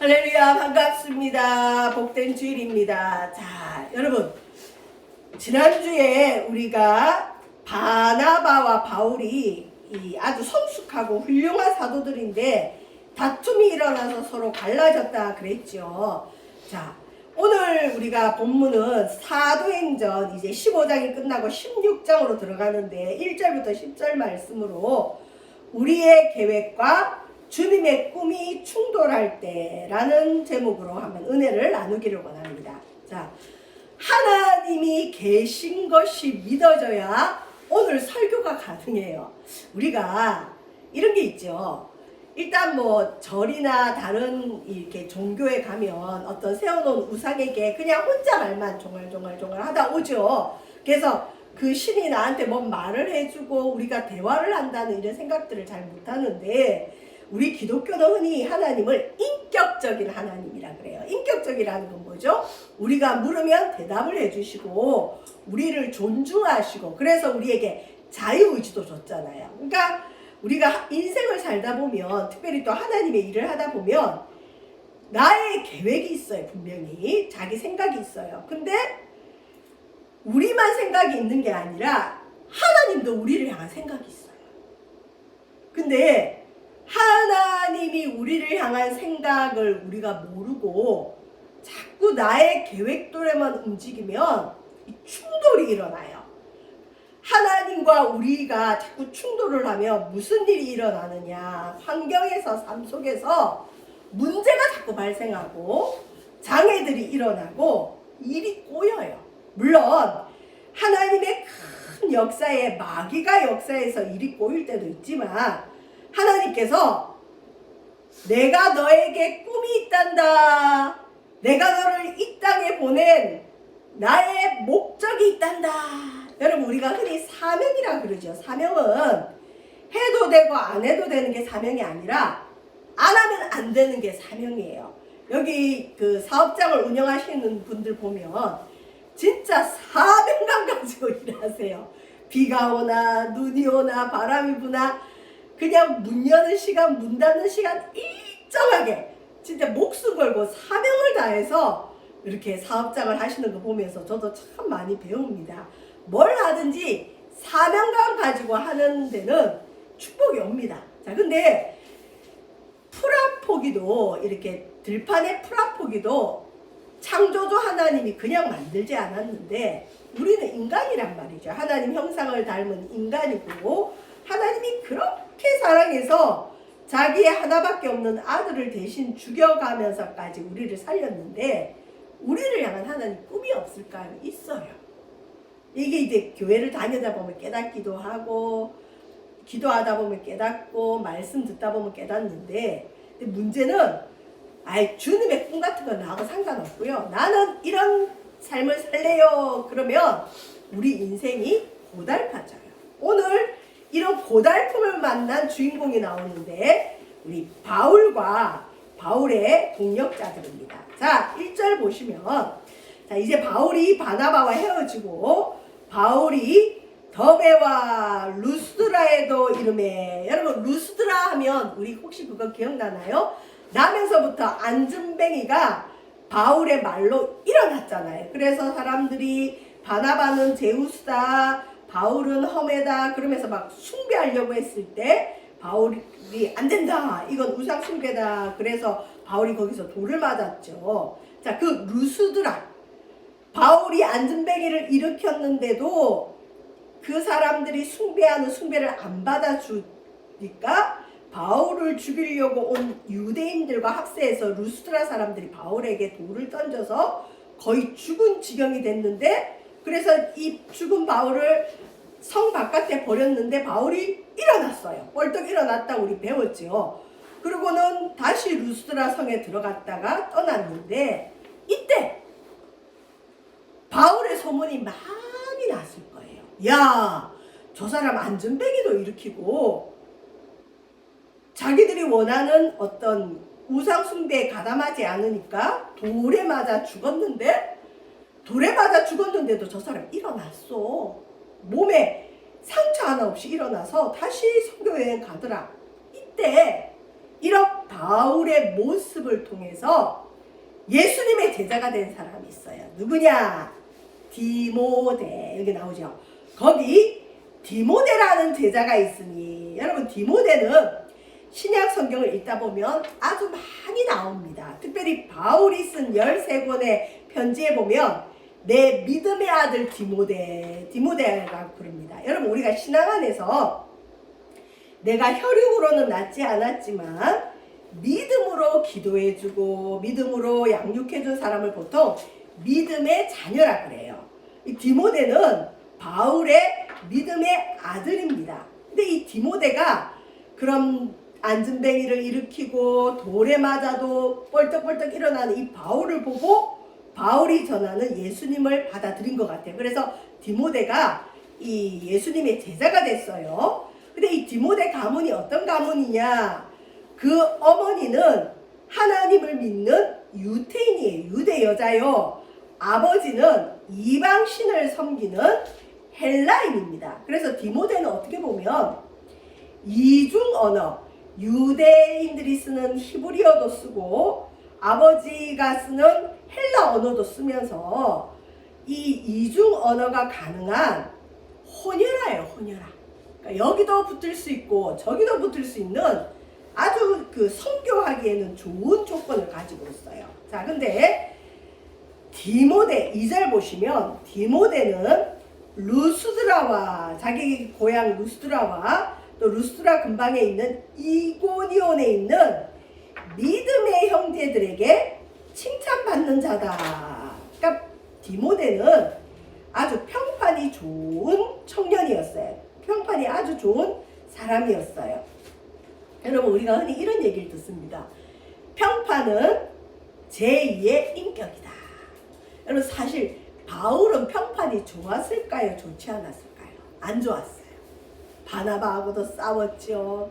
할렐루야, 반갑습니다. 복된 주일입니다. 자, 여러분, 지난주에 우리가 바나바와 바울이 아주 성숙하고 훌륭한 사도들인데 다툼이 일어나서 서로 갈라졌다 그랬죠. 자, 오늘 우리가 본문은 사도행전 이제 15장이 끝나고 16장으로 들어가는데 1절부터 10절 말씀으로 우리의 계획과 주님의 꿈이 충돌할 때라는 제목으로 한번 은혜를 나누기를 원합니다. 자, 하나님이 계신 것이 믿어져야 오늘 설교가 가능해요. 우리가 이런 게 있죠. 일단 뭐 절이나 다른 이렇게 종교에 가면 어떤 세워놓은 우상에게 그냥 혼자 말만 종알종알 하다 오죠. 그래서 그 신이 나한테 뭔 말을 해주고 우리가 대화를 한다는 이런 생각들을 잘 못하는데, 우리 기독교는 흔히 하나님을 인격적인 하나님이라 그래요. 인격적이라는 건 뭐죠? 우리가 물으면 대답을 해주시고 우리를 존중하시고 그래서 우리에게 자유의지도 줬잖아요. 그러니까 우리가 인생을 살다 보면, 특별히 또 하나님의 일을 하다 보면 나의 계획이 있어요. 분명히 자기 생각이 있어요. 근데 우리만 생각이 있는 게 아니라 하나님도 우리를 향한 생각이 있어요. 근데 하나님이 우리를 향한 생각을 우리가 모르고 자꾸 나의 계획대로만 움직이면 충돌이 일어나요. 하나님과 우리가 자꾸 충돌을 하면 무슨 일이 일어나느냐, 환경에서, 삶 속에서 문제가 자꾸 발생하고 장애들이 일어나고 일이 꼬여요. 물론 하나님의 큰 역사에, 마귀가 역사에서 일이 꼬일 때도 있지만 하나님께서 내가 너에게 꿈이 있단다, 내가 너를 이 땅에 보낸 나의 목적이 있단다. 여러분, 우리가 흔히 사명이라 그러죠. 사명은 해도 되고 안 해도 되는 게 사명이 아니라 안 하면 안 되는 게 사명이에요. 여기 그 사업장을 운영하시는 분들 보면 진짜 사명감 가지고 일하세요. 비가 오나 눈이 오나 바람이 부나 그냥 문 여는 시간, 문 닫는 시간 일정하게 진짜 목숨 걸고 사명을 다해서 이렇게 사업장을 하시는 거 보면서 저도 참 많이 배웁니다. 뭘 하든지 사명감 가지고 하는 데는 축복이 옵니다. 자, 근데 풀아포기도, 이렇게 들판의 풀아포기도 창조주 하나님이 그냥 만들지 않았는데 우리는 인간이란 말이죠. 하나님 형상을 닮은 인간이고 하나님이 그렇게 사랑해서 자기의 하나밖에 없는 아들을 대신 죽여가면서까지 우리를 살렸는데 우리를 향한 하나님 꿈이 없을까요? 있어요. 이게 이제 교회를 다니다 보면 깨닫기도 하고 기도하다 보면 깨닫고 말씀 듣다 보면 깨닫는데, 근데 문제는 주님의 꿈 같은 건 나하고 상관없고요. 나는 이런 삶을 살래요. 그러면 우리 인생이 고달파져요. 오늘 이런 고달픔을 만난 주인공이 나오는데 우리 바울과 바울의 동력자들입니다. 자, 1절 보시면, 자, 이제 바울이 바나바와 헤어지고 바울이 더베와 루스드라에도 이름에, 여러분 루스드라 하면 우리 혹시 그거 기억나나요? 나면서부터 안전뱅이가 바울의 말로 일어났잖아요. 그래서 사람들이 바나바는 제우스다, 바울은 험해다 그러면서 막 숭배하려고 했을 때 바울이 안 된다, 이건 우상 숭배다. 그래서 바울이 거기서 돌을 맞았죠. 자, 그 루스드라, 바울이 안전뱅이를 일으켰는데도 그 사람들이 숭배하는 숭배를 안 받아주니까 바울을 죽이려고 온 유대인들과 합세해서 루스드라 사람들이 바울에게 돌을 던져서 거의 죽은 지경이 됐는데, 그래서 이 죽은 바울을 성 바깥에 버렸는데 바울이 일어났어요. 벌떡 일어났다 우리 배웠죠. 그리고는 다시 루스드라 성에 들어갔다가 떠났는데 이때 바울의 소문이 많이 났을 거예요. 야, 저 사람 안전뱅이도 일으키고 자기들이 원하는 어떤 우상 숭배에 가담하지 않으니까 돌에 맞아 죽었는데도 저 사람 일어났어. 몸에 상처 하나 없이 일어나서 다시 선교여행 가더라. 이때 이런 바울의 모습을 통해서 예수님의 제자가 된 사람이 있어요. 누구냐? 디모데. 여기 나오죠. 거기 디모데라는 제자가 있으니, 여러분 디모데는 신약 성경을 읽다 보면 아주 많이 나옵니다. 특별히 바울이 쓴 13권의 편지에 보면 내 믿음의 아들 디모데라고 부릅니다. 여러분 우리가 신앙 안에서 내가 혈육으로는 낳지 않았지만 믿음으로 기도해주고 믿음으로 양육해준 사람을 보통 믿음의 자녀라 그래요. 이 디모데는 바울의 믿음의 아들입니다. 근데 이 디모데가 그런 안전뱅이를 일으키고 돌에 맞아도 뻘떡뻘떡 일어나는 이 바울을 보고 바울이 전하는 예수님을 받아들인 것 같아요. 그래서 디모데가 이 예수님의 제자가 됐어요. 근데 이 디모데 가문이 어떤 가문이냐? 그 어머니는 하나님을 믿는 유태인이에요. 유대 여자요. 아버지는 이방신을 섬기는 헬라인입니다. 그래서 디모데는 어떻게 보면 이중 언어, 유대인들이 쓰는 히브리어도 쓰고 아버지가 쓰는 헬라 언어도 쓰면서 이 이중 언어가 가능한 혼혈아예요. 혼혈아. 그러니까 여기도 붙을 수 있고 저기도 붙을 수 있는 아주 그 선교하기에는 좋은 조건을 가지고 있어요. 자, 근데 디모데 2절 보시면 디모데는 루스드라와 자기 고향 루스드라와 또 루스드라 근방에 있는 이고니온에 있는 믿음의 형제들에게 칭찬받는 자다. 그러니까 디모데는 아주 평판이 좋은 청년이었어요. 평판이 아주 좋은 사람이었어요. 여러분 우리가 흔히 이런 얘기를 듣습니다. 평판은 제2의 인격이다. 여러분 사실 바울은 평판이 좋았을까요? 좋지 않았을까요? 안 좋았어요. 바나바하고도 싸웠죠.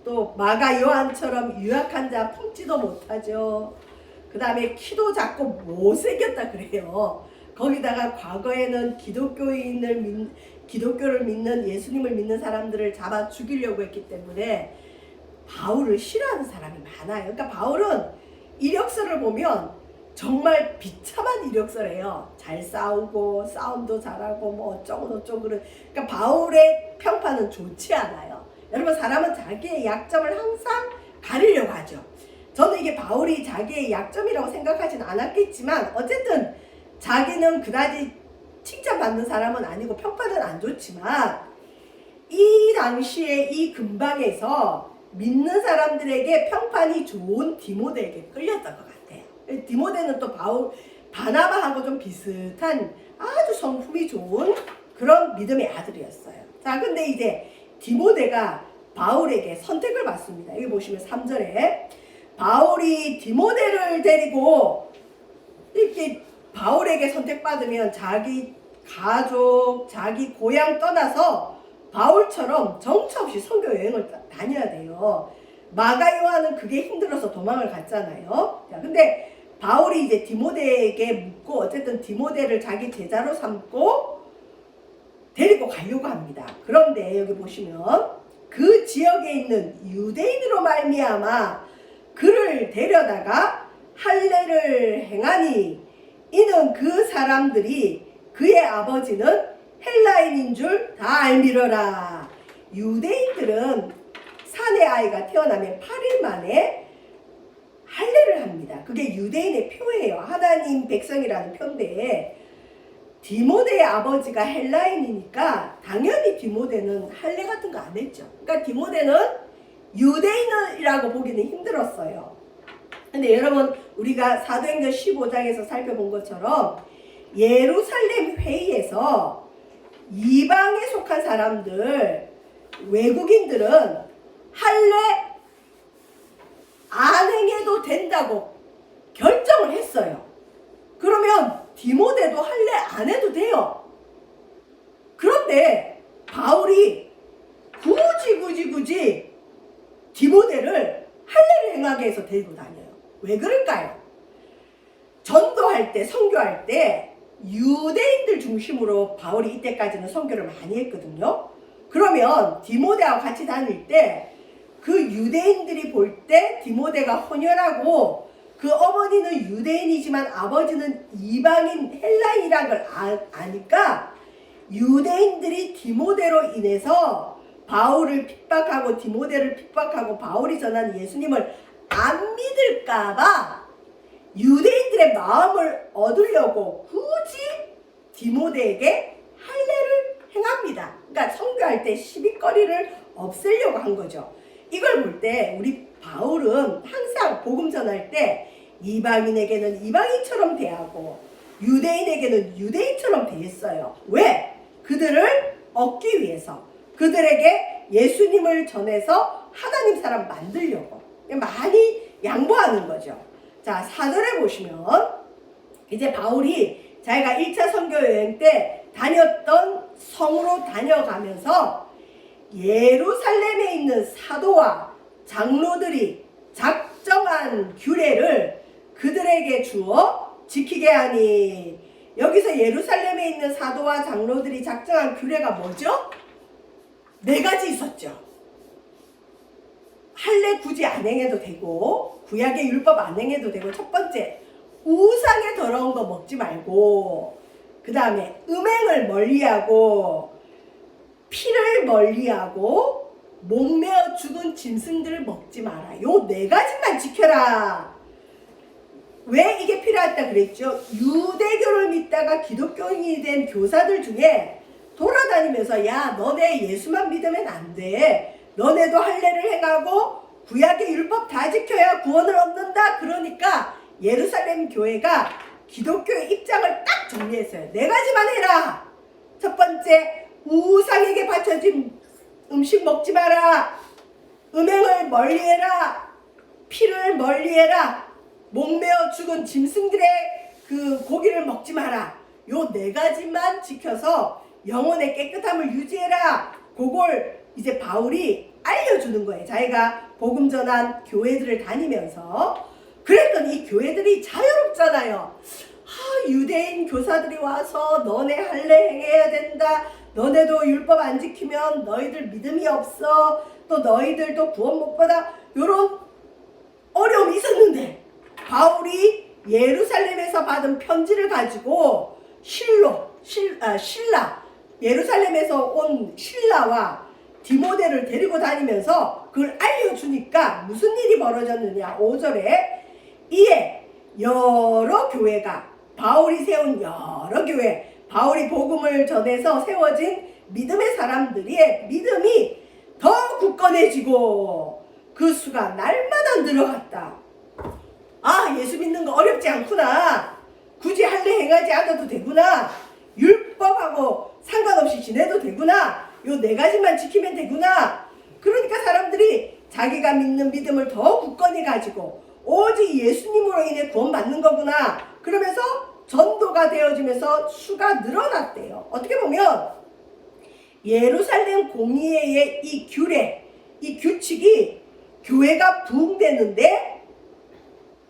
또 마가 요한처럼 유약한 자 품지도 못하죠. 그 다음에 키도 작고 못생겼다 그래요. 거기다가 과거에는 기독교를 믿는 예수님을 믿는 사람들을 잡아 죽이려고 했기 때문에 바울을 싫어하는 사람이 많아요. 그러니까 바울은 이력서를 보면 정말 비참한 이력서래요. 잘 싸우고 싸움도 잘하고 뭐 어쩌고 저쩌고. 그러니까 바울의 평판은 좋지 않아요. 여러분 사람은 자기의 약점을 항상 가리려고 하죠. 저는 이게 바울이 자기의 약점이라고 생각하진 않았겠지만 어쨌든 자기는 그다지 칭찬받는 사람은 아니고 평판은 안 좋지만 이 당시에 이 근방에서 믿는 사람들에게 평판이 좋은 디모데에게 끌렸던 것 같아요. 디모데는 또 바나바하고 좀 비슷한 아주 성품이 좋은 그런 믿음의 아들이었어요. 자, 근데 이제 디모데가 바울에게 선택을 받습니다. 여기 보시면 3절에 바울이 디모데를 데리고 이렇게 바울에게 선택받으면 자기 가족, 자기 고향 떠나서 바울처럼 정처 없이 선교 여행을 다녀야 돼요. 마가 요한은 그게 힘들어서 도망을 갔잖아요. 자, 근데 바울이 이제 디모데에게 묻고 어쨌든 디모데를 자기 제자로 삼고 데리고 가려고 합니다. 그런데 여기 보시면 그 지역에 있는 유대인으로 말미암아 그를 데려다가 할례를 행하니 이는 그 사람들이 그의 아버지는 헬라인인 줄 다 알미러라. 유대인들은 사내 아이가 태어나면 8일 만에 할례를 합니다. 그게 유대인의 표예요. 하나님 백성이라는 표인데 디모데의 아버지가 헬라인이니까 당연히 디모데는 할례 같은 거 안 했죠. 그러니까 디모데는 유대인이라고 보기는 힘들었어요. 근데 여러분 우리가 사도행전 15장에서 살펴본 것처럼 예루살렘 회의에서 이방에 속한 사람들, 외국인들은 할례 안 행해도 된다고 결정을 했어요. 그러면 디모데도 할례 안 해도 돼요. 그런데 바울이 굳이 디모데를 할례를 행하게 해서 데리고 다녀요. 왜 그럴까요? 전도할 때, 선교할 때 유대인들 중심으로 바울이 이때까지는 선교를 많이 했거든요. 그러면 디모데하고 같이 다닐 때 그 유대인들이 볼 때 디모데가 혼혈하고 그 어머니는 유대인이지만 아버지는 이방인 헬라인이라는 걸 아니까 유대인들이 디모데로 인해서 바울을 핍박하고 디모데를 핍박하고 바울이 전한 예수님을 안 믿을까봐 유대인들의 마음을 얻으려고 굳이 디모데에게 할례를 행합니다. 그러니까 선교할 때 시비거리를 없애려고 한 거죠. 이걸 볼 때 우리 바울은 항상 복음 전할 때 이방인에게는 이방인처럼 대하고 유대인에게는 유대인처럼 대했어요. 왜? 그들을 얻기 위해서, 그들에게 예수님을 전해서 하나님 사람 만들려고 많이 양보하는 거죠. 자, 4절에 보시면 이제 바울이 자기가 1차 선교 여행 때 다녔던 성으로 다녀가면서 예루살렘에 있는 사도와 장로들이 작정한 규례를 그들에게 주어 지키게 하니, 여기서 예루살렘에 있는 사도와 장로들이 작정한 규례가 뭐죠? 4가지 있었죠. 할례 굳이 안 행해도 되고 구약의 율법 안 행해도 되고, 첫 번째 우상의 더러운 거 먹지 말고, 그 다음에 음행을 멀리하고 피를 멀리하고 목매어 죽은 짐승들을 먹지 마라. 요 4가지만 지켜라. 왜 이게 필요하다 그랬죠? 유대교를 믿다가 기독교인이 된 교사들 중에 돌아다니면서 야, 너네 예수만 믿으면 안 돼. 너네도 할례를 행하고 구약의 율법 다 지켜야 구원을 얻는다. 그러니까 예루살렘 교회가 기독교의 입장을 딱 정리했어요. 4가지만 해라. 첫 번째, 우상에게 바쳐진 음식 먹지 마라. 음행을 멀리해라. 피를 멀리해라. 목매어 죽은 짐승들의 그 고기를 먹지 마라. 요 4가지만 지켜서 영혼의 깨끗함을 유지해라. 그걸 이제 바울이 알려주는 거예요. 자기가 복음 전한 교회들을 다니면서. 그랬더니 이 교회들이 자유롭잖아요. 유대인 교사들이 와서 너네 할례 행해야 된다. 너네도 율법 안 지키면 너희들 믿음이 없어. 또 너희들도 구원 못 받아. 이런 어려움이 있었는데 바울이 예루살렘에서 받은 편지를 가지고 신라 예루살렘에서 온 신라와 디모데를 데리고 다니면서 그걸 알려주니까 무슨 일이 벌어졌느냐. 5절에 이에 여러 교회가, 바울이 세운 여러 교회, 바울이 복음을 전해서 세워진 믿음의 사람들의 믿음이 더 굳건해지고 그 수가 날마다 늘어갔다. 아, 예수 믿는 거 어렵지 않구나. 굳이 할례 행하지 않아도 되구나. 율법하고 상관없이 지내도 되구나. 요 4가지만 지키면 되구나. 그러니까 사람들이 자기가 믿는 믿음을 더 굳건히 가지고 오직 예수님으로 인해 구원받는 거구나. 그러면서 전도가 되어지면서 수가 늘어났대요. 어떻게 보면 예루살렘 공의회의 이 규례, 이 규칙이 교회가 부흥되는데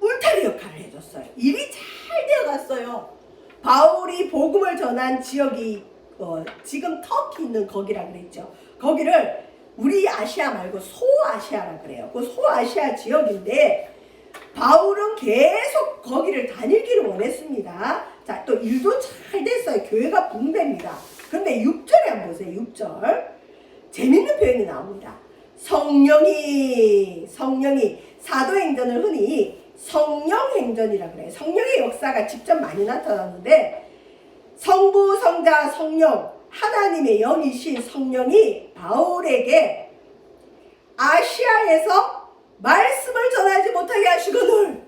울타리 역할을 해줬어요. 일이 잘 되어갔어요. 바울이 복음을 전한 지역이 지금 터키 있는 거기라 그랬죠. 거기를 우리 아시아 말고 소아시아라 그래요. 그 소아시아 지역인데 바울은 계속 거기를 다니기를 원했습니다. 자, 또 일도 잘 됐어요. 교회가 붕괴입니다. 그런데 6절에 한번 보세요. 6절. 재밌는 표현이 나옵니다. 성령이 사도행전을 흔히 성령행전이라 그래요. 성령의 역사가 직접 많이 나타나는데 성부, 성자, 성령, 하나님의 영이신 성령이 바울에게 아시아에서 말씀을 전하지 못하게 하시거늘.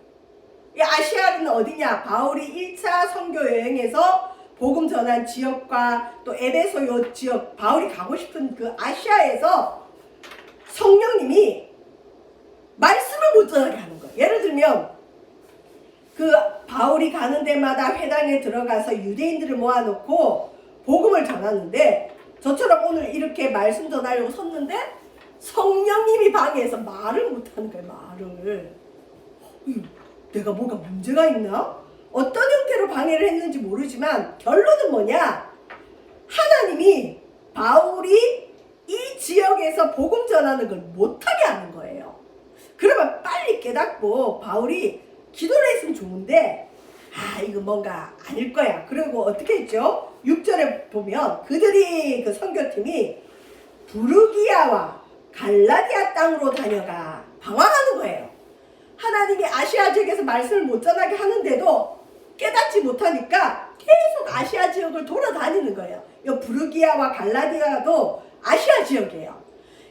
이 아시아는 어디냐? 바울이 1차 선교 여행에서 복음 전한 지역과 또 에베소 요 지역, 바울이 가고 싶은 그 아시아에서 성령님이 말씀을 못 전하게 하는 거예요. 예를 들면 그 바울이 가는 데마다 회당에 들어가서 유대인들을 모아놓고 복음을 전하는데, 저처럼 오늘 이렇게 말씀 전하려고 섰는데 성령님이 방해해서 말을 못하는 거예요. 말을. 내가 뭐가 문제가 있나? 어떤 형태로 방해를 했는지 모르지만 결론은 뭐냐? 하나님이 바울이 이 지역에서 복음 전하는 걸 못하게 하는 거예요. 그러면 빨리 깨닫고 바울이 기도를 했으면 좋은데 이거 뭔가 아닐 거야. 그리고 어떻게 했죠? 6절에 보면 그들이 그 선교팀이 부르기아와 갈라디아 땅으로 다녀가 방황하는 거예요. 하나님이 아시아 지역에서 말씀을 못 전하게 하는데도 깨닫지 못하니까 계속 아시아 지역을 돌아다니는 거예요. 이 부르기아와 갈라디아도 아시아 지역이에요.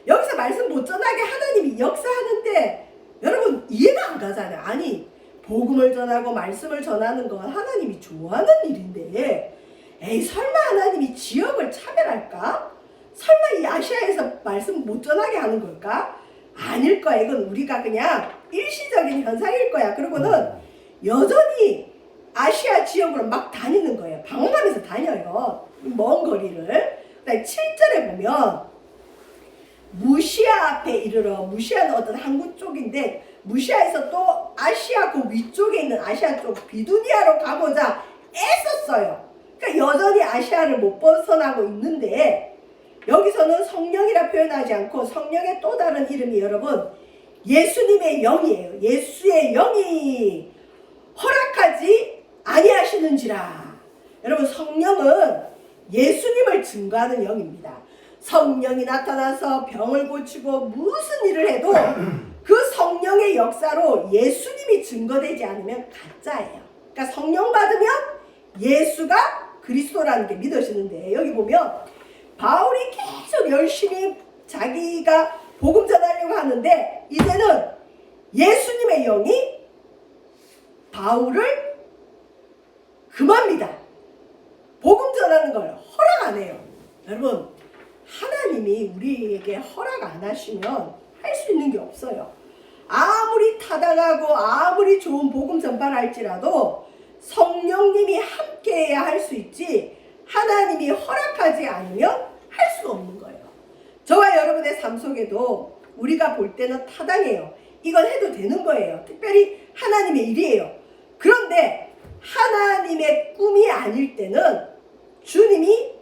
여기서 말씀 못 전하게 하나님이 역사하는데 여러분 이해가 안 가잖아요. 아니 복음을 전하고 말씀을 전하는 건 하나님이 좋아하는 일인데 에이 설마 하나님이 지역을 차별할까? 설마 이 아시아에서 말씀 못 전하게 하는 걸까? 아닐 거야. 이건 우리가 그냥 일시적인 현상일 거야. 그리고는 여전히 아시아 지역으로 막 다니는 거예요. 방황하면서 다녀요. 먼 거리를. 그다음에 7절에 보면 무시아 앞에 이르러, 무시아는 어떤 항구 쪽인데 무시아에서 또 아시아 그 위쪽에 있는 아시아 쪽 비두니아로 가고자 애썼어요. 그러니까 여전히 아시아를 못 벗어나고 있는데 여기서는 성령이라 표현하지 않고 성령의 또 다른 이름이 여러분 예수님의 영이에요. 예수의 영이 허락하지 아니하시는지라. 여러분 성령은 예수님을 증거하는 영입니다. 성령이 나타나서 병을 고치고 무슨 일을 해도 그 성령의 역사로 예수님이 증거되지 않으면 가짜예요. 그러니까 성령 받으면 예수가 그리스도라는 게 믿어지는데 여기 보면 바울이 계속 열심히 자기가 복음 전하려고 하는데 이제는 예수님의 영이 바울을 금합니다. 복음 전하는 걸 허락 안 해요. 여러분 하나님이 우리에게 허락 안 하시면 할 수 있는 게 없어요. 아무리 타당하고 아무리 좋은 복음 전파할지라도 성령님이 함께해야 할 수 있지 하나님이 허락하지 않으면 할 수가 없는 거예요. 저와 여러분의 삶 속에도 우리가 볼 때는 타당해요. 이건 해도 되는 거예요. 특별히 하나님의 일이에요. 그런데 하나님의 꿈이 아닐 때는 주님이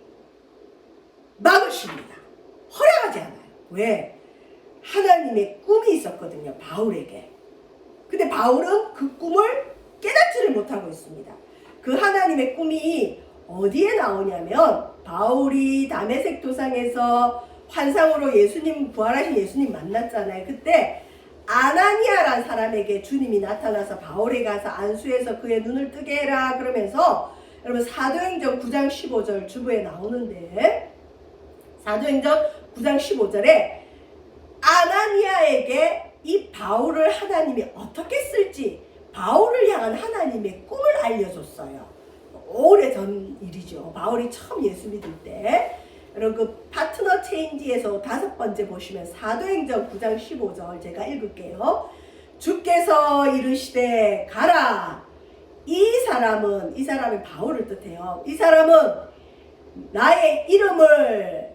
막으십니다. 허락하지 않아요. 왜? 하나님의 꿈이 있었거든요. 바울에게. 근데 바울은 그 꿈을 깨닫지를 못하고 있습니다. 그 하나님의 꿈이 어디에 나오냐면 바울이 다메섹 도상에서 환상으로 예수님 부활하신 예수님 만났잖아요. 그때 아나니아란 사람에게 주님이 나타나서 바울에 가서 안수해서 그의 눈을 뜨게 해라 그러면서 여러분 사도행전 9장 15절 주부에 나오는데 사도행전 9장 15절에 아나니아에게 이 바울을 하나님이 어떻게 쓸지 바울을 향한 하나님의 꿈을 알려줬어요. 오래전 일이죠. 바울이 처음 예수 믿을 때. 여러분 그 파트너 체인지에서 5번째 보시면 사도행전 9장 15절 제가 읽을게요. 주께서 이르시되 가라. 이 사람이 바울을 뜻해요. 이 사람은 나의 이름을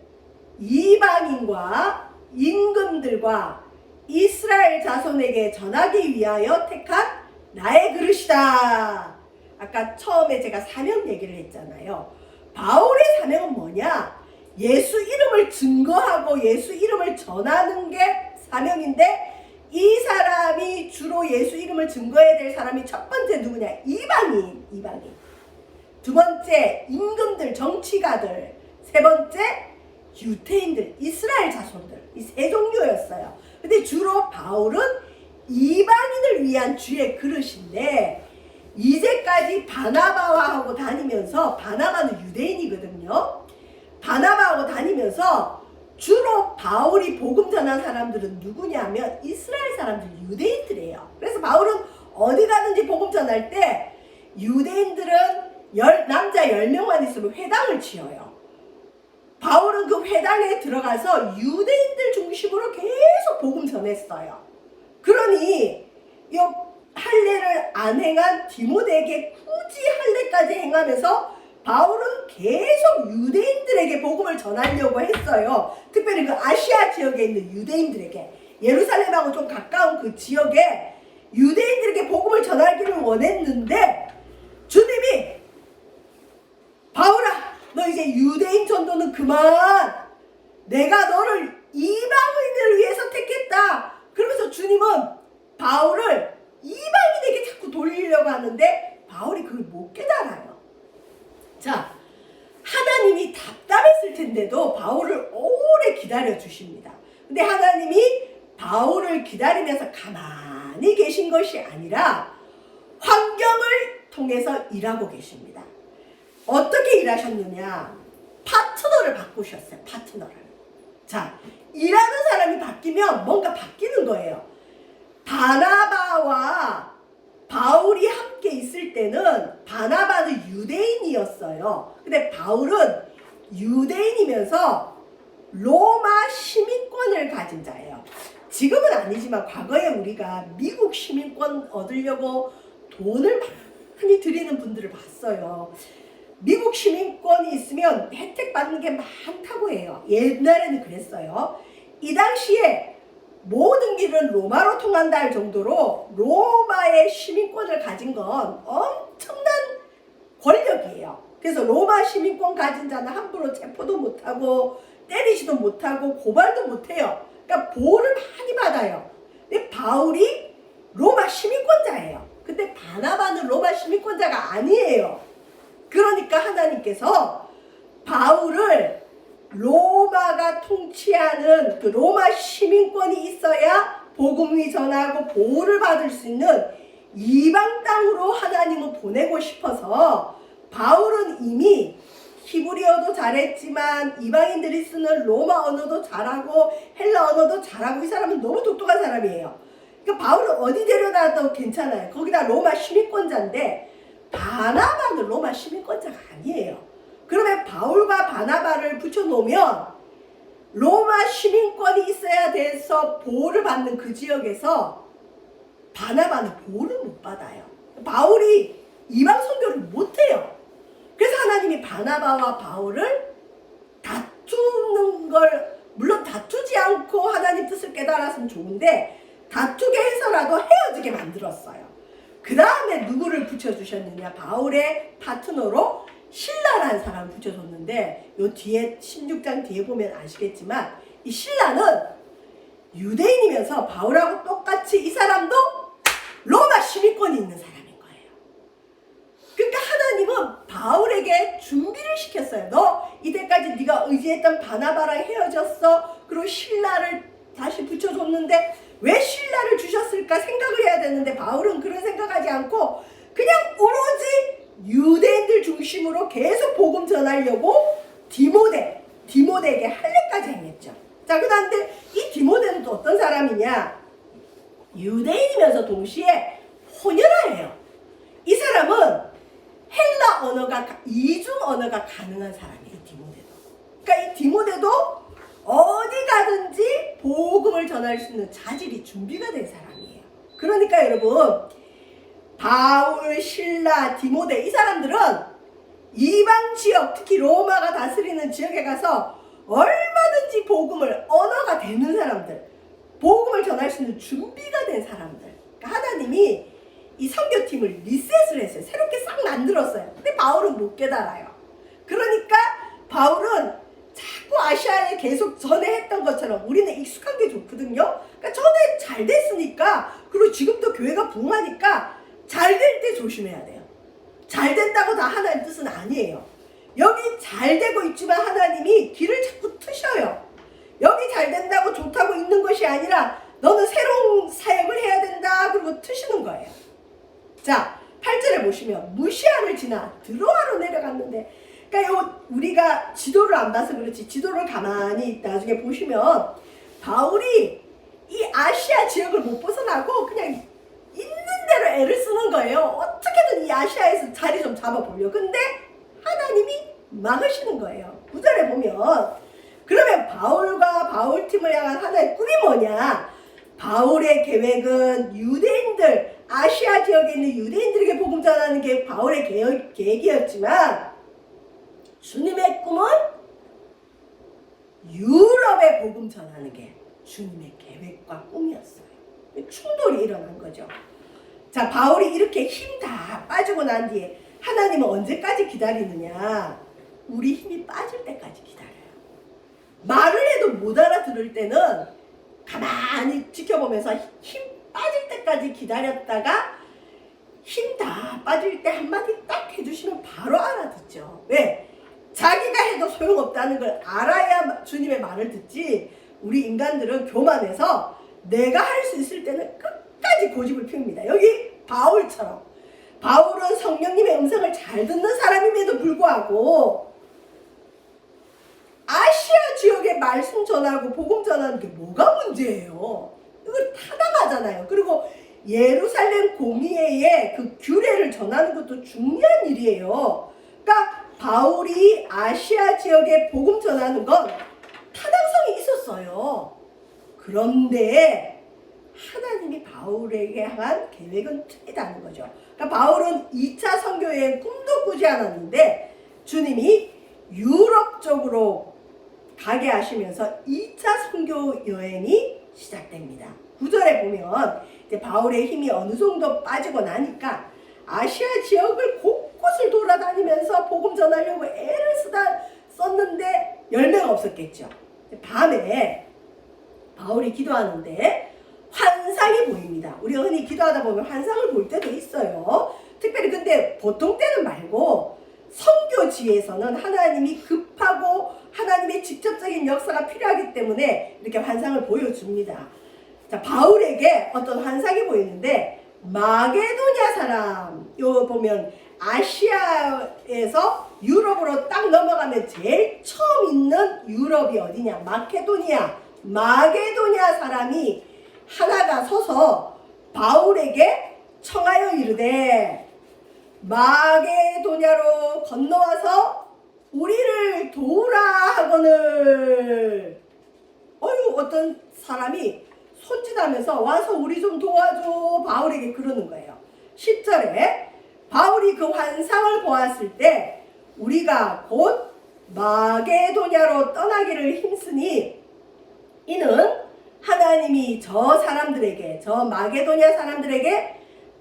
이방인과 임금들과 이스라엘 자손에게 전하기 위하여 택한 나의 그릇이다. 아까 처음에 제가 사명 얘기를 했잖아요. 바울의 사명은 뭐냐? 예수 이름을 증거하고 예수 이름을 전하는 게 사명인데 이 사람이 주로 예수 이름을 증거해야 될 사람이 첫 번째 누구냐? 이방인. 두 번째 임금들, 정치가들. 세 번째 유대인들, 이스라엘 자손들. 이 세 종류였어요. 근데 주로 바울은 이방인을 위한 주의 그릇인데 이제까지 바나바와 하고 다니면서 바나바는 유대인이거든요. 바나바하고 다니면서 주로 바울이 복음 전한 사람들은 누구냐면 이스라엘 사람들, 유대인들이에요. 그래서 바울은 어디 가든지 복음 전할 때 유대인들은 남자 10명만 있으면 회당을 지어요. 바울은 그 회당에 들어가서 유대인들 중심으로 계속 복음 전했어요. 그러니 이 할례를 안 행한 디모데에게 굳이 할례까지 행하면서 바울은 계속 유대인들에게 복음을 전하려고 했어요. 특별히 그 아시아 지역에 있는 유대인들에게, 예루살렘하고 좀 가까운 그 지역에 유대인들에게 복음을 전하기를 원했는데 주님이 바울아 너 이제 유대인 전도는 그만, 내가 너를 얻으려고 하는데 바울이 그걸 못 깨달아요. 자, 하나님이 답답했을 텐데도 바울을 오래 기다려 주십니다. 근데 하나님이 바울을 기다리면서 가만히 계신 것이 아니라 환경을 통해서 일하고 계십니다. 어떻게 일하셨느냐? 파트너를 바꾸셨어요. 파트너를. 자, 일하는 사람이 바뀌면 뭔가 바뀌는 거예요. 바나바와 바울이 함께 있을 때는 바나바는 유대인이었어요. 근데 바울은 유대인이면서 로마 시민권을 가진 자예요. 지금은 아니지만 과거에 우리가 미국 시민권 얻으려고 돈을 많이 들이는 분들을 봤어요. 미국 시민권이 있으면 혜택 받는 게 많다고 해요. 옛날에는 그랬어요. 이 당시에 모든 길은 로마로 통한다 할 정도로 로마의 시민권을 가진 건 엄청난 권력이에요. 그래서 로마 시민권 가진 자는 함부로 체포도 못하고 때리지도 못하고 고발도 못해요. 그러니까 보호를 많이 받아요. 근데 바울이 로마 시민권자예요. 근데 바나바는 로마 시민권자가 아니에요. 그러니까 하나님께서 바울을 로마가 통치하는 그 로마 시민권이 있어야 복음이 전하고 보호를 받을 수 있는 이방 땅으로 하나님은 보내고 싶어서 바울은 이미 히브리어도 잘했지만 이방인들이 쓰는 로마 언어도 잘하고 헬라 언어도 잘하고 이 사람은 너무 똑똑한 사람이에요. 그러니까 바울은 어디 데려다도 괜찮아요. 거기다 로마 시민권자인데 바나바는 로마 시민권자가 아니에요. 그러면 바울과 바나바를 붙여놓으면 로마 시민권이 있어야 돼서 보호를 받는 그 지역에서 바나바는 보호를 못 받아요. 바울이 이방 선교를 못해요. 그래서 하나님이 바나바와 바울을 다투는 걸 물론 다투지 않고 하나님 뜻을 깨달았으면 좋은데 다투게 해서라도 헤어지게 만들었어요. 그 다음에 누구를 붙여주셨느냐? 바울의 파트너로 신라라는 사람을 붙여줬는데 요 뒤에 16장 뒤에 보면 아시겠지만 이 신라는 유대인이면서 바울하고 똑같이 이 사람도 로마 시민권이 있는 사람인 거예요. 그러니까 하나님은 바울에게 준비를 시켰어요. 너 이때까지 네가 의지했던 바나바랑 헤어졌어. 그리고 신라를 다시 붙여줬는데 왜 신라를 주셨을까 생각을 해야 되는데 바울은 그런 생각하지 않고 그냥 오로지 유대인들 중심으로 계속 복음 전하려고 디모데에게 할례까지 행했죠. 자, 그런데 이 디모데는 또 어떤 사람이냐? 유대인이면서 동시에 혼혈아예요. 이 사람은 헬라 언어가 이중 언어가 가능한 사람이에요. 디모데도. 그러니까 이 디모데도 어디 가든지 복음을 전할 수 있는 자질이 준비가 된 사람이에요. 그러니까 여러분 바울, 신라, 디모데 이 사람들은 이방 지역 특히 로마가 다스리는 지역에 가서 얼마든지 복음을 언어가 되는 사람들 복음을 전할 수 있는 준비가 된 사람들 그러니까 하나님이 이 선교팀을 리셋을 했어요. 새롭게 싹 만들었어요. 근데 바울은 못 깨달아요. 그러니까 바울은 자꾸 아시아에 계속 전에 했던 것처럼 우리는 익숙한 게 좋거든요. 그러니까 전에 잘 됐으니까 그리고 지금도 교회가 부흥하니까 잘 될 때 조심해야 돼요. 잘 된다고 다 하나님 뜻은 아니에요. 여기 잘 되고 있지만 하나님이 길을 자꾸 트셔요. 여기 잘 된다고 좋다고 있는 것이 아니라 너는 새로운 사역을 해야 된다 그리고 트시는 거예요. 자, 8절에 보시면 무시아를 지나 드로아로 내려갔는데 그러니까 우리가 지도를 안 봐서 그렇지 지도를 가만히 나중에 보시면 바울이 이 아시아 지역을 못 벗어나고 그냥 있는 대로 애를 쓰는 거예요. 어떻게든 이 아시아에서 자리 좀 잡아보려. 근데 하나님이 막으시는 거예요. 9절에 보면 그러면 바울과 바울팀을 향한 하나의 꿈이 뭐냐? 바울의 계획은 유대인들 아시아 지역에 있는 유대인들에게 복음 전하는 게 바울의 계획이었지만 주님의 꿈은 유럽에 복음 전하는 게 주님의 계획과 꿈이었어요. 충돌이 일어난 거죠. 자, 바울이 이렇게 힘 다 빠지고 난 뒤에 하나님은 언제까지 기다리느냐? 우리 힘이 빠질 때까지 기다려요. 말을 해도 못 알아들을 때는 가만히 지켜보면서 힘 빠질 때까지 기다렸다가 힘 다 빠질 때 한마디 딱 해주시면 바로 알아듣죠. 왜? 자기가 해도 소용없다는 걸 알아야 주님의 말을 듣지. 우리 인간들은 교만해서 내가 할 수 있을 때는 끝까지 고집을 피웁니다. 여기 바울처럼. 바울은 성령님의 음성을 잘 듣는 사람임에도 불구하고 아시아 지역에 말씀 전하고 복음 전하는 게 뭐가 문제예요? 이걸 타당하잖아요. 그리고 예루살렘 공의회에 그 규례를 전하는 것도 중요한 일이에요. 그러니까 바울이 아시아 지역에 복음 전하는 건 타당성이 있었어요. 그런데 하나님이 바울에게 향한 계획은 틀리다는 거죠. 그러니까 바울은 2차 선교여행 꿈도 꾸지 않았는데 주님이 유럽 쪽으로 가게 하시면서 2차 선교 여행이 시작됩니다. 9절에 보면 이제 바울의 힘이 어느 정도 빠지고 나니까 아시아 지역을 곳곳을 돌아다니면서 복음 전하려고 애를 썼는데 열매가 없었겠죠. 밤에 바울이 기도하는데 환상이 보입니다. 우리가 흔히 기도하다 보면 환상을 볼 때도 있어요. 특별히 근데 보통 때는 말고 선교지에서는 하나님이 급하고 하나님의 직접적인 역사가 필요하기 때문에 이렇게 환상을 보여줍니다. 자, 바울에게 어떤 환상이 보이는데 마게도냐 사람, 요 보면 아시아에서 유럽으로 딱 넘어가면 제일 처음 있는 유럽이 어디냐? 마게도냐 사람이 하나가 서서 바울에게 청하여 이르되 마게도냐로 건너와서 우리를 도우라 하거늘. 어떤 사람이 손짓하면서 와서 우리 좀 도와줘 바울에게 그러는 거예요. 10절에 바울이 그 환상을 보았을 때 우리가 곧 마게도냐로 떠나기를 힘쓰니 이는 하나님이 저 사람들에게, 저 마게도냐 사람들에게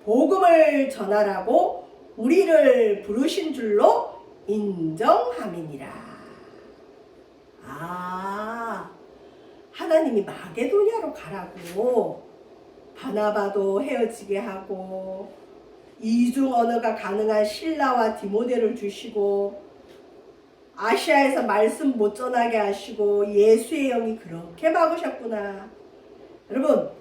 복음을 전하라고 우리를 부르신 줄로 인정함이니라. 하나님이 마게도냐로 가라고 바나바도 헤어지게 하고 이중 언어가 가능한 실라와 디모데를 주시고 아시아에서 말씀 못 전하게 하시고 예수의 영이 그렇게 막으셨구나. 여러분,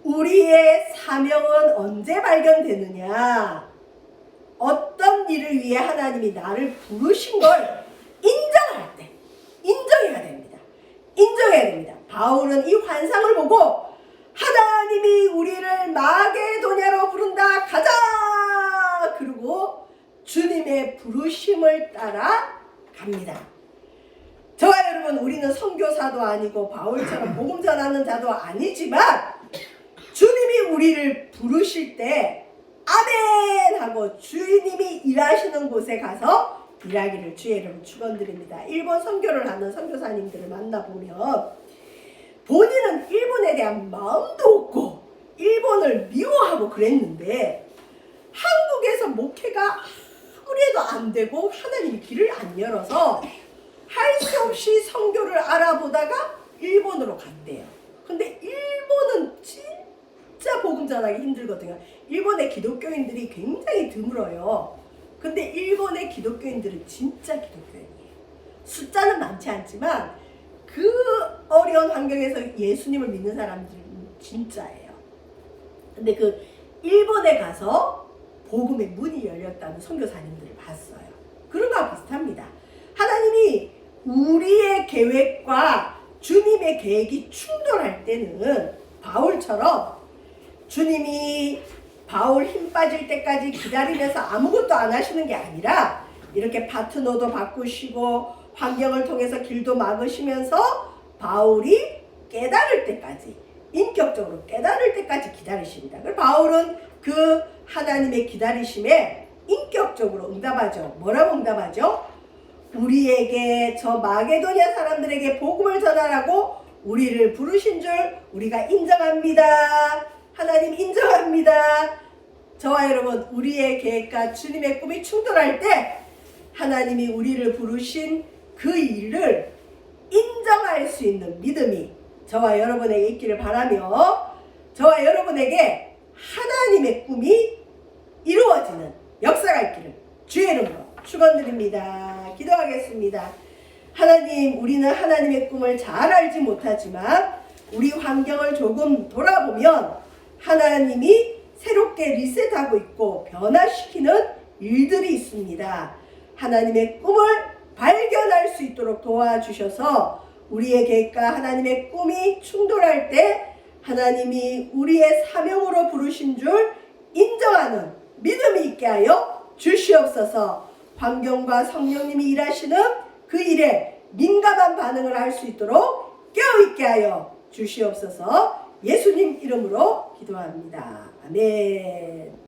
우리의 사명은 언제 발견되느냐? 어떤 일을 위해 하나님이 나를 부르신 걸 인정할 때 인정해야 됩니다. 인정해야 됩니다. 바울은 이 환상을 보고 하나님이 우리를 마게도냐로 부른다, 가자! 그리고 주님의 부르심을 따라 갑니다. 저와 여러분, 우리는 선교사도 아니고 바울처럼 복음 전하는 자도 아니지만 주님이 우리를 부르실 때 아멘 하고 주님이 일하시는 곳에 가서 일하기를 주의 이름으로 축원드립니다. 일본 선교를 하는 선교사님들을 만나보면 본인은 일본에 대한 마음도 없고 일본을 미워하고 그랬는데 한국에서 목회가 아무래도 안 되고 하나님이 길을 안 열어서 할 수 없이 선교를 알아보다가 일본으로 간대요. 근데 일본은 진짜 복음 전하기 힘들거든요. 일본의 기독교인들이 굉장히 드물어요. 근데 일본의 기독교인들은 진짜 기독교인이에요. 숫자는 많지 않지만 그 어려운 환경에서 예수님을 믿는 사람들은 진짜예요. 근데 그 일본에 가서 복음의 문이 열렸다는 선교사님들을 봤어요. 그런 거와 비슷합니다. 하나님이 우리의 계획과 주님의 계획이 충돌할 때는 바울처럼 주님이 바울 힘 빠질 때까지 기다리면서 아무것도 안 하시는 게 아니라 이렇게 파트너도 바꾸시고 환경을 통해서 길도 막으시면서 바울이 깨달을 때까지, 인격적으로 깨달을 때까지 기다리십니다. 그래서 바울은 그 하나님의 기다리심에 인격적으로 응답하죠. 뭐라고 응답하죠? 우리에게, 저 마게도냐 사람들에게 복음을 전하라고 우리를 부르신 줄 우리가 인정합니다. 하나님 인정합니다. 저와 여러분, 우리의 계획과 주님의 꿈이 충돌할 때 하나님이 우리를 부르신 그 일을 인정할 수 있는 믿음이 저와 여러분에게 있기를 바라며, 저와 여러분에게 하나님의 꿈이 이루어지는 축원드립니다. 기도하겠습니다. 하나님, 우리는 하나님의 꿈을 잘 알지 못하지만 우리 환경을 조금 돌아보면 하나님이 새롭게 리셋하고 있고 변화시키는 일들이 있습니다. 하나님의 꿈을 발견할 수 있도록 도와주셔서 우리의 계획과 하나님의 꿈이 충돌할 때 하나님이 우리의 사명으로 부르신 줄 인정하는 믿음이 있게 하여 주시옵소서. 환경과 성령님이 일하시는 그 일에 민감한 반응을 할 수 있도록 깨어있게 하여 주시옵소서. 예수님 이름으로 기도합니다. 아멘.